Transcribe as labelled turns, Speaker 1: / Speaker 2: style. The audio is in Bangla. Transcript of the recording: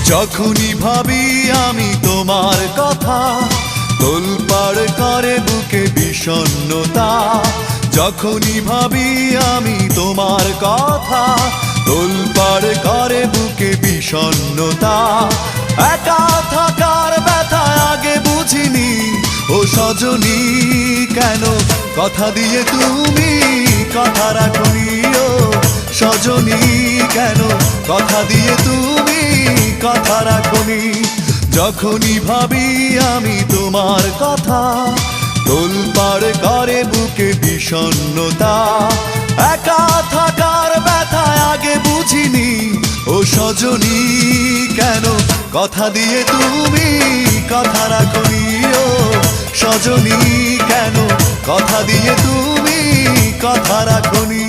Speaker 1: যখনই ভাবি আমি তোমার কথা, তোলপাড় করে বুকে বিষণ্ণতা। যখনই ভাবি আমি তোমার কথা, তোলপাড় করে বুকে বিষণ্ণতা। একা থাকার ব্যথা আগে বুঝিনি, ও সজনী কেন কথা দিয়ে তুমি কথা রাখনি। ও সজনী কেন কথা দিয়ে তুমি কথা রাখনি। যখনই ভাবি আমি তোমার কথা, তোলপাড় করে বুকে বিষণ্ণতা। একা থাকার ব্যথা আগে বুঝিনি, ও সজনী কেন কথা দিয়ে তুমি কথা রাখনি। ও সজনী কেন কথা দিয়ে তুমি কথা রাখনি।